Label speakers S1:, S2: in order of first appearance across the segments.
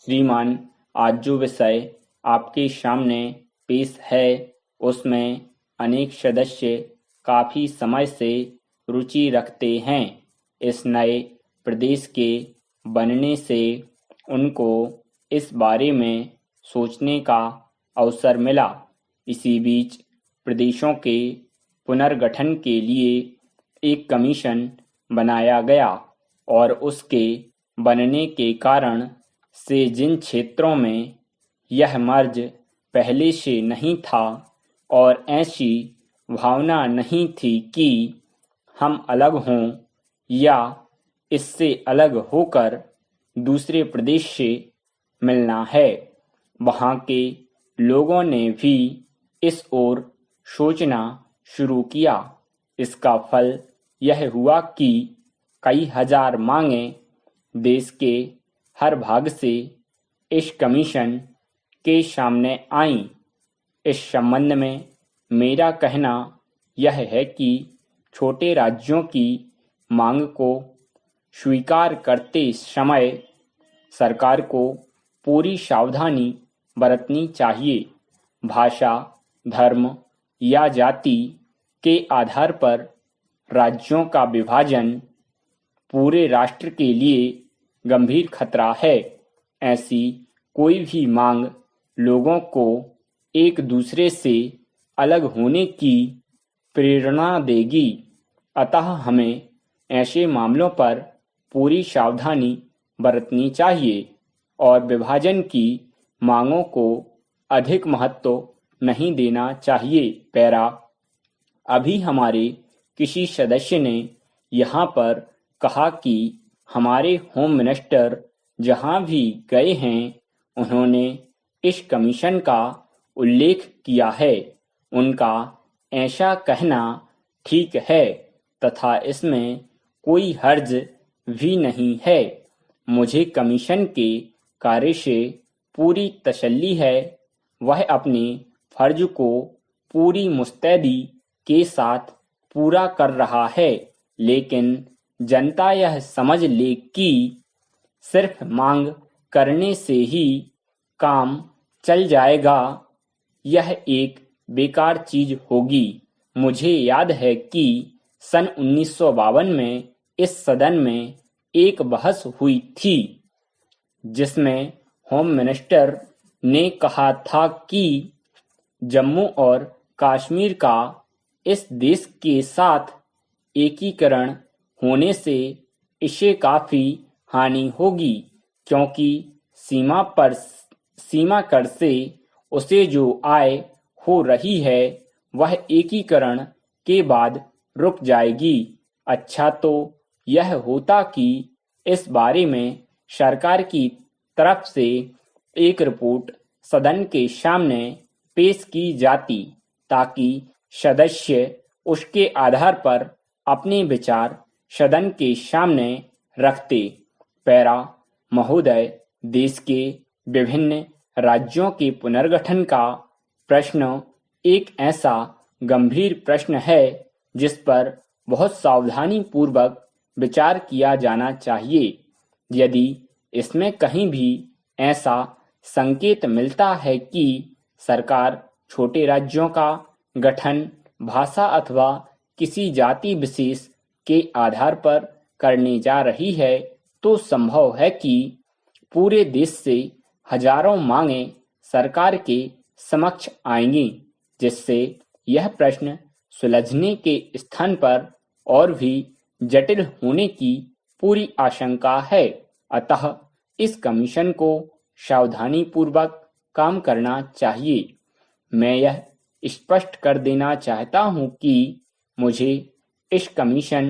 S1: श्रीमान, आज जो विषय आपके सामने पेश है उसमें अनेक सदस्य काफी समय से रुचि रखते हैं। इस नए प्रदेश के बनने से उनको इस बारे में सोचने का अवसर मिला। इसी बीच प्रदेशों के पुनर्गठन के लिए एक कमीशन बनाया गया और उसके बनने के कारण से जिन क्षेत्रों में यह मर्ज पहले से नहीं था और ऐसी भावना नहीं थी कि हम अलग हों या इससे अलग होकर दूसरे प्रदेश से मिलना है, वहाँ के लोगों ने भी इस ओर सोचना शुरू किया। इसका फल यह हुआ कि कई हजार मांगें देश के हर भाग से इस कमीशन के सामने आईं। इस संबंध में मेरा कहना यह है कि छोटे राज्यों की मांग को स्वीकार करते समय सरकार को पूरी सावधानी बरतनी चाहिए। भाषा, धर्म या जाति के आधार पर राज्यों का विभाजन पूरे राष्ट्र के लिए गंभीर खतरा है। ऐसी कोई भी मांग लोगों को एक दूसरे से अलग होने की प्रेरणा देगी। अतः हमें ऐसे मामलों पर पूरी सावधानी बरतनी चाहिए और विभाजन की मांगों को अधिक महत्व नहीं देना चाहिए। पैरा, अभी हमारे किसी सदस्य ने यहाँ पर कहा कि हमारे होम मिनिस्टर जहाँ भी गए हैं उन्होंने इस कमीशन का उल्लेख किया है। उनका ऐसा कहना ठीक है तथा इसमें कोई हर्ज भी नहीं है। मुझे कमीशन के कार्य से पूरी तसल्ली है। वह अपने फर्ज को पूरी मुस्तैदी के साथ पूरा कर रहा है, लेकिन जनता यह समझ ले कि सिर्फ मांग करने से ही काम चल जाएगा, यह एक बेकार चीज होगी। मुझे याद है कि सन 1952 में इस सदन में एक बहस हुई थी जिसमें होम मिनिस्टर ने कहा था कि जम्मू और कश्मीर का इस देश के साथ एकीकरण होने से इसे काफी हानि होगी, क्योंकि सीमा कर से उसे जो आय हो रही है वह एकीकरण के बाद रुक जाएगी। अच्छा तो यह होता कि इस बारे में सरकार की तरफ से एक रिपोर्ट सदन के सामने पेश की जाती ताकि सदस्य उसके आधार पर अपने विचार सदन के सामने रखते। पैरा, महोदय, देश के विभिन्न राज्यों के पुनर्गठन का प्रश्न एक ऐसा गंभीर प्रश्न है जिस पर बहुत सावधानी पूर्वक विचार किया जाना चाहिए। यदि इसमें कहीं भी ऐसा संकेत मिलता है कि सरकार छोटे राज्यों का गठन भाषा अथवा किसी जाति विशेष के आधार पर करने जा रही है, तो संभव है कि पूरे देश से हजारों मांगें सरकार के समक्ष आएंगी, जिससे यह प्रश्न सुलझने के स्थान पर और भी जटिल होने की पूरी आशंका है। अतः इस कमीशन को सावधानी पूर्वक काम करना चाहिए। मैं यह स्पष्ट कर देना चाहता हूं कि मुझे इस कमीशन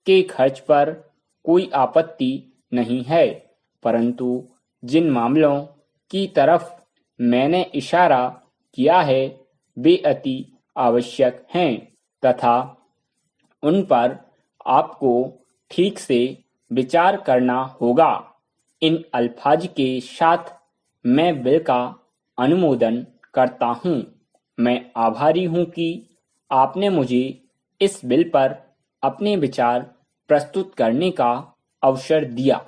S1: के खर्च पर कोई आपत्ति नहीं है, परंतु जिन मामलों की तरफ मैंने इशारा किया है वे अति आवश्यक हैं तथा उन पर आपको ठीक से विचार करना होगा। इन अल्फाज के साथ मैं बिल का अनुमोदन करता हूं। मैं आभारी हूं कि आपने मुझे इस बिल पर अपने विचार प्रस्तुत करने का अवसर दिया।